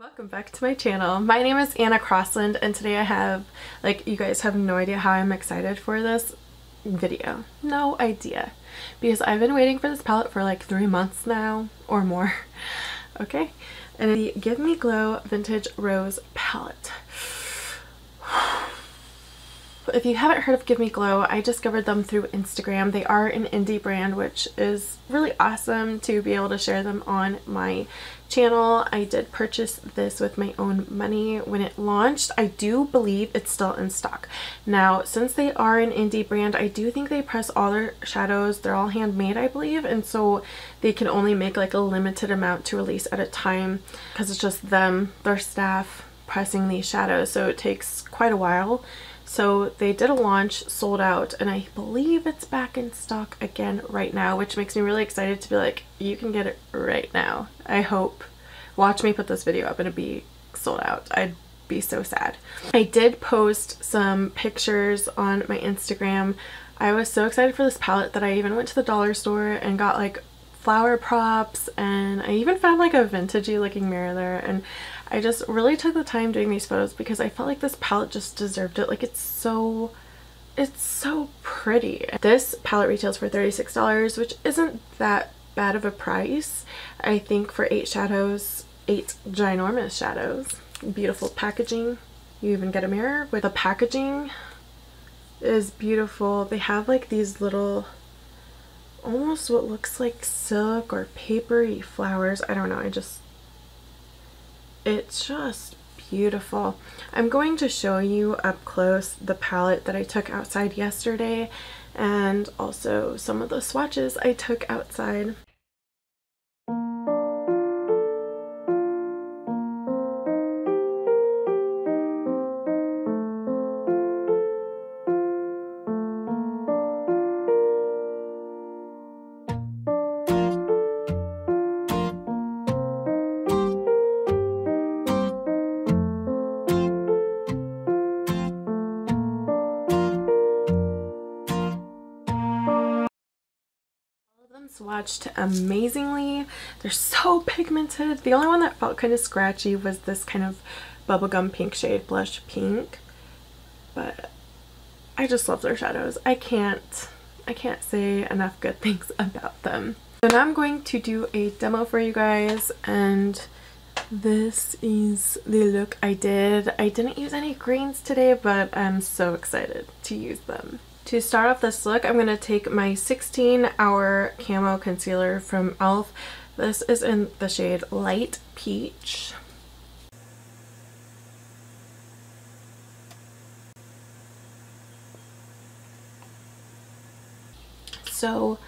Welcome back to my channel. My name is Anna Crossland and today I have, you guys have no idea how I'm excited for this video. No idea. Because I've been waiting for this palette for like 3 months now or more. Okay? And the Give Me Glow Vintage Rose palette. If you haven't heard of Give Me Glow, I discovered them through Instagram. They are an indie brand, which is really awesome to be able to share them on my channel. I did purchase this with my own money when it launched. I do believe it's still in stock. Now, since they are an indie brand, I do think they press all their shadows. They're all handmade, I believe, and so they can only make like a limited amount to release at a time because it's just them, their staff, pressing these shadows, so it takes quite a while. So they did a launch, sold out, and I believe it's back in stock again right now, which makes me really excited to be like, you can get it right now. I hope. Watch me put this video up and it'd be sold out. I'd be so sad. I did post some pictures on my Instagram. I was so excited for this palette that I even went to the dollar store and got like flower props, and I even found like a vintagey looking mirror there, and I just really took the time doing these photos because I felt like this palette just deserved it. Like it's so pretty. This palette retails for $36, which isn't that bad of a price. I think for 8 shadows, 8 ginormous shadows. Beautiful packaging. You even get a mirror with the packaging is beautiful. They have like these little, almost what looks like silk or papery flowers. I don't know, it's just beautiful. I'm going to show you up close the palette that I took outside yesterday and also some of the swatches I took outside. Swatched amazingly. They're so pigmented. The only one that felt kind of scratchy was this kind of bubblegum pink shade, blush pink, but I just love their shadows. I can't say enough good things about them. So now I'm going to do a demo for you guys, and this is the look I did. I didn't use any greens today, but I'm so excited to use them. To start off this look, I'm going to take my 16-hour camo concealer from e.l.f. This is in the shade Light Peach. So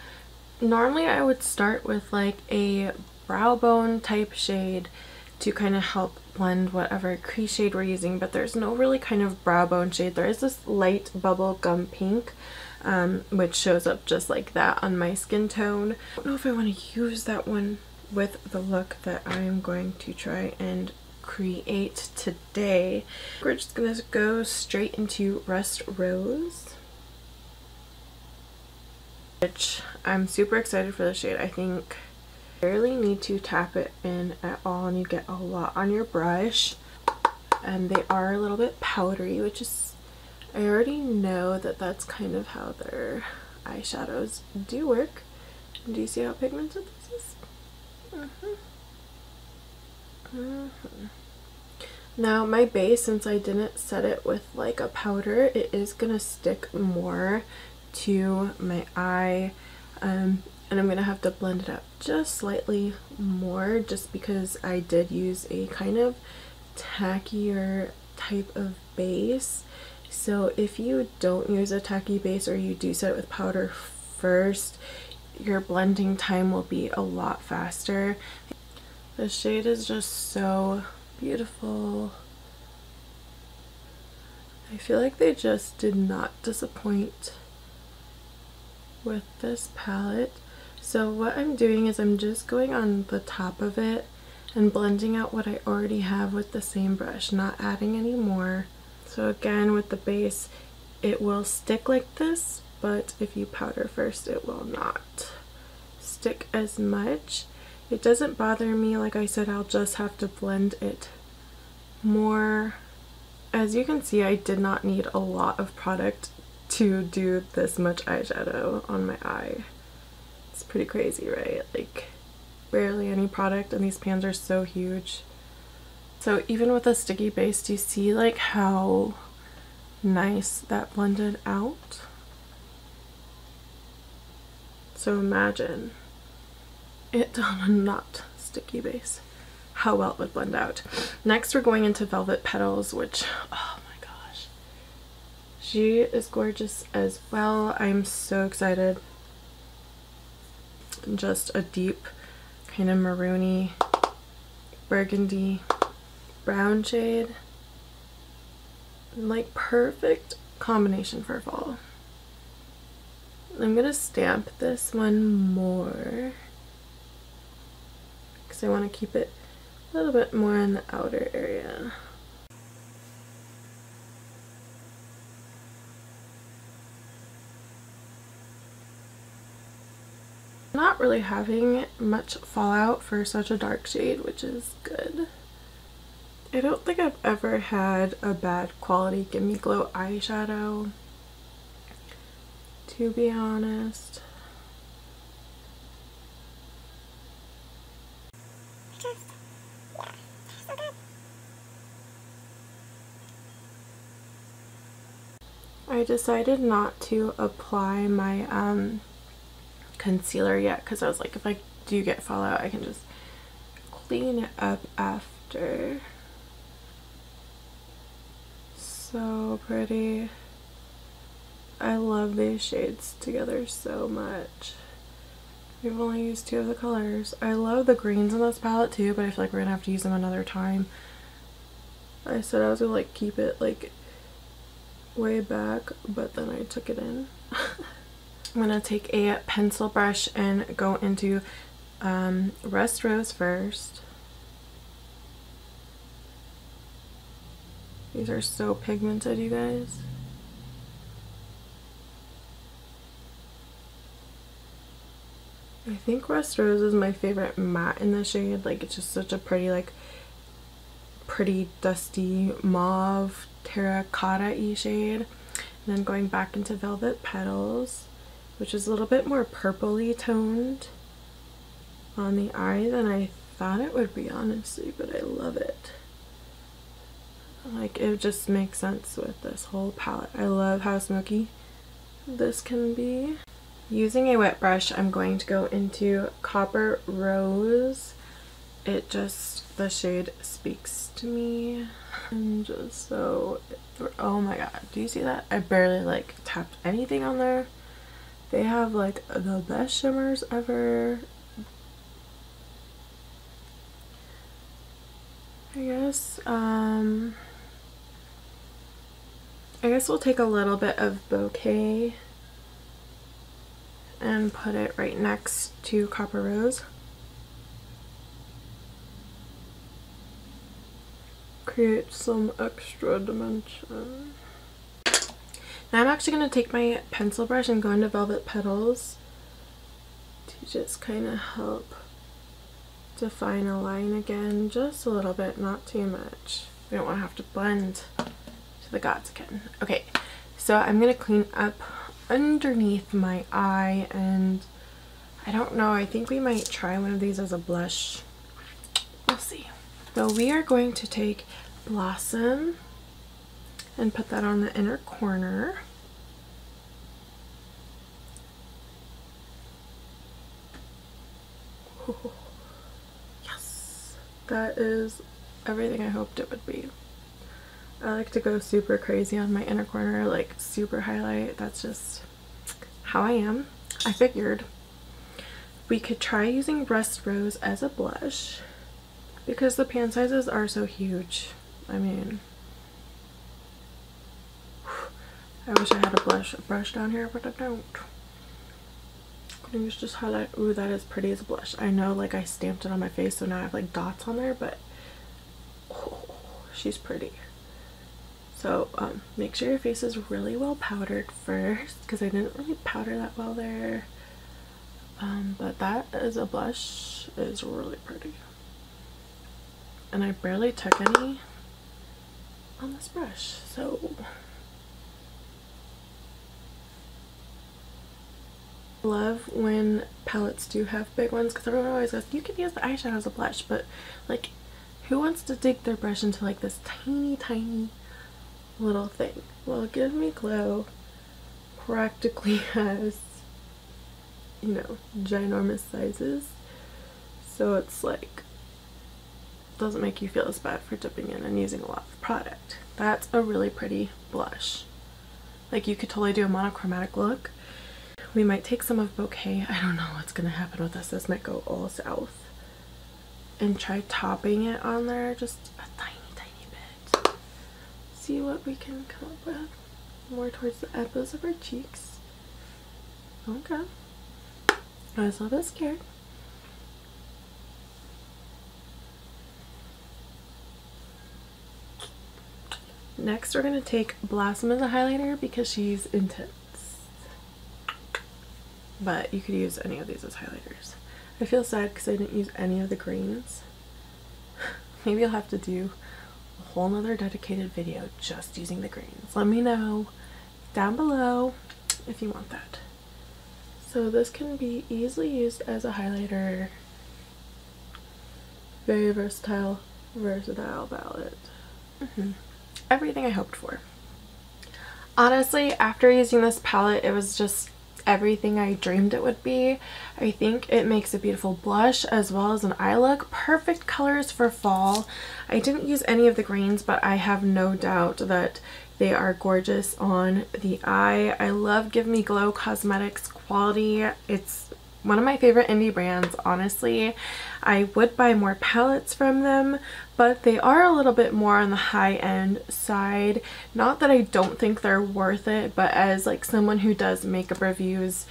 normally I would start with like a brow bone type shade to kind of help blend whatever crease shade we're using, but there's no really kind of brow bone shade. There is this light bubble gum pink, which shows up just like that on my skin tone. I don't know if I want to use that one with the look that I am going to try and create today. We're just gonna go straight into Rust Rose, which I'm super excited for the shade. I think barely need to tap it in at all and you get a lot on your brush, and they are a little bit powdery, which is, I already know that that's kind of how their eyeshadows do work. Do you see how pigmented this is? Now my base, since I didn't set it with like a powder, it is gonna stick more to my eye, and I'm gonna have to blend it up just slightly more just because I did use a kind of tackier type of base. So if you don't use a tacky base or you do set it with powder first, your blending time will be a lot faster. The shade is just so beautiful. I feel like they just did not disappoint with this palette. So what I'm doing is I'm just going on the top of it and blending out what I already have with the same brush, not adding any more. So again, with the base, it will stick like this, but if you powder first, it will not stick as much. It doesn't bother me. Like I said, I'll just have to blend it more. As you can see, I did not need a lot of product to do this much eyeshadow on my eye. It's pretty crazy, right? Like barely any product, and these pans are so huge. So even with a sticky base, do you see like how nice that blended out? So imagine it on a not sticky base, how well it would blend out. Next we're going into Velvet Petals, which, oh my gosh, she is gorgeous as well. I'm so excited. Just a deep kind of maroony burgundy brown shade, like perfect combination for fall. I'm gonna stamp this one more because I want to keep it a little bit more in the outer area. Not really having much fallout for such a dark shade, which is good. I don't think I've ever had a bad quality Gimme Glow eyeshadow, to be honest. I decided not to apply my concealer yet because I was like, if I do get fallout, I can just clean it up after. So pretty. I love these shades together so much. We've only used 2 of the colors. I love the greens in this palette too, but I feel like we're gonna have to use them another time. I said I was gonna like keep it like way back, but then I took it in. I'm gonna take a pencil brush and go into Rust Rose first. These are so pigmented, you guys. I think Rust Rose is my favorite matte in the shade. Like, it's just such a pretty, like, pretty dusty mauve terracotta-y shade. And then going back into Velvet Petals, which is a little bit more purpley toned on the eye than I thought it would be, honestly, but I love it. Like, it just makes sense with this whole palette. I love how smoky this can be. Using a wet brush, I'm going to go into Copper Rose. It just, the shade speaks to me. I'm just so, oh my god, do you see that? I barely like tapped anything on there. They have like the best shimmers ever. I guess we'll take a little bit of Bouquet and put it right next to Copper Rose. Create some extra dimension. Now I'm actually going to take my pencil brush and go into Velvet Petals to just kind of help define a line again, just a little bit, not too much. We don't want to have to blend to the gods again. Okay, so I'm going to clean up underneath my eye, and I don't know, I think we might try one of these as a blush. We'll see. So we are going to take Blossom and put that on the inner corner. Oh, yes, that is everything I hoped it would be. I like to go super crazy on my inner corner, like super highlight. That's just how I am. I figured we could try using Rust Rose as a blush because the pan sizes are so huge. I mean, I wish I had a brush down here, but I don't. I'm gonna use just highlight. Ooh, that is pretty as a blush. I know, like, I stamped it on my face, so now I have like dots on there, but oh, she's pretty. So make sure your face is really well powdered first, because I didn't really powder that well there. But that as a blush is really pretty. And I barely took any. on this brush. So I love when palettes do have big ones, because everyone always goes, you could use the eyeshadow as a blush, but like, who wants to dig their brush into like this tiny little thing? Well, Give Me Glow practically has, you know, ginormous sizes, so it's like, doesn't make you feel as bad for dipping in and using a lot of product. That's a really pretty blush. Like, you could totally do a monochromatic look. We might take some of Bouquet. I don't know what's gonna happen with this. This might go all south. And try topping it on there just a tiny bit. See what we can come up with. More towards the edges of our cheeks. Okay. I was a little bit scared. Next, we're going to take Blossom as a highlighter because she's intense. But you could use any of these as highlighters. I feel sad because I didn't use any of the greens. Maybe I'll have to do a whole nother dedicated video just using the greens. Let me know down below if you want that. So this can be easily used as a highlighter. Very versatile palette. Everything I hoped for. Honestly, after using this palette, it was just everything I dreamed it would be. I think it makes a beautiful blush as well as an eye look. Perfect colors for fall. I didn't use any of the greens, but I have no doubt that they are gorgeous on the eye. I love Give Me Glow Cosmetics quality. It's one of my favorite indie brands, honestly. I would buy more palettes from them, but they are a little bit more on the high-end side. Not that I don't think they're worth it, but as like someone who does makeup reviews,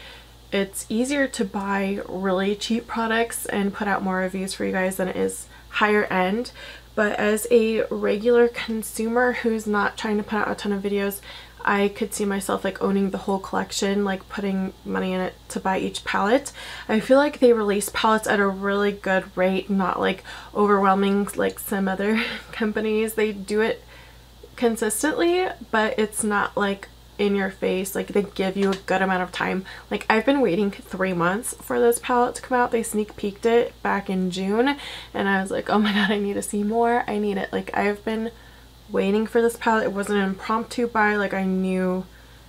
it's easier to buy really cheap products and put out more reviews for you guys than it is higher end. But as a regular consumer who's not trying to put out a ton of videos, I could see myself like owning the whole collection, like putting money in it to buy each palette. I feel like they release palettes at a really good rate, not like overwhelming like some other companies. They do it consistently, but it's not like in your face. Like, they give you a good amount of time. Like, I've been waiting 3 months for this palette to come out. They sneak peeked it back in June and I was like, oh my god, I need to see more. I need it. Like, I've been waiting for this palette. It wasn't an impromptu buy. Like, I knew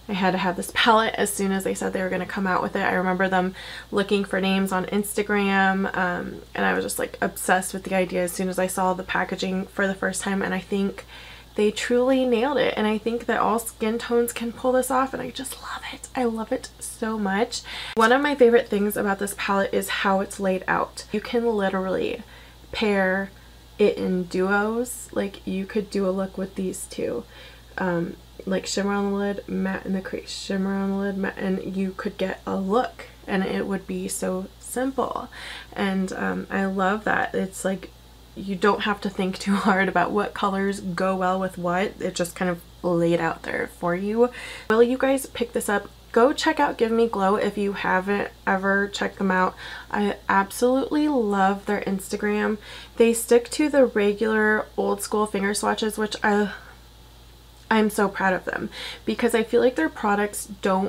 I had to have this palette as soon as they said they were going to come out with it. I remember them looking for names on Instagram, and I was just like obsessed with the idea as soon as I saw the packaging for the first time, and I think they truly nailed it. And I think that all skin tones can pull this off, and I just love it. I love it so much. One of my favorite things about this palette is how it's laid out. You can literally pair it in duos. Like, you could do a look with these two, like shimmer on the lid, matte in the crease, shimmer on the lid, matte, and you could get a look and it would be so simple. And I love that. It's like you don't have to think too hard about what colors go well with what. It just kind of laid out there for you. Will you guys pick this up? Go check out Give Me Glow if you haven't ever checked them out. I absolutely love their Instagram. They stick to the regular old school finger swatches, which I'm so proud of them, because I feel like their products they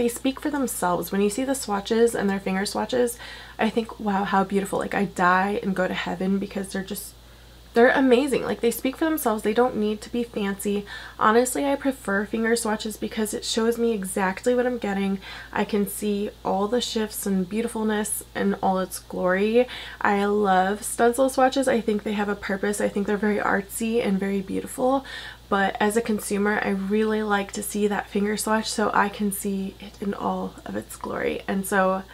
speak for themselves. When you see the swatches and their finger swatches, I think, wow, how beautiful. Like, I die and go to heaven because they're amazing. Like, they speak for themselves. They don't need to be fancy. Honestly, I prefer finger swatches because it shows me exactly what I'm getting. I can see all the shifts and beautifulness and all its glory. I love stencil swatches. I think they have a purpose. I think they're very artsy and very beautiful. But as a consumer, I really like to see that finger swatch so I can see it in all of its glory. And so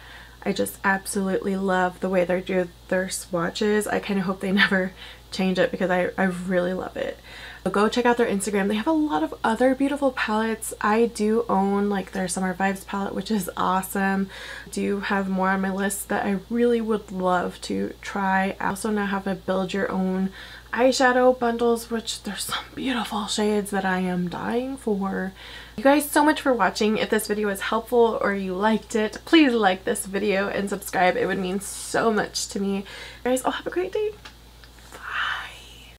I just absolutely love the way they do their swatches. I kind of hope they never change it because I really love it. So go check out their Instagram. They have a lot of other beautiful palettes. I do own like their Summer Vibes palette, which is awesome. I do have more on my list that I really would love to try. I also now have a build your own eyeshadow bundles, which there's some beautiful shades that I am dying for. You guys so much for watching. If this video was helpful or you liked it, please like this video and subscribe. It would mean so much to me. You guys all have a great day.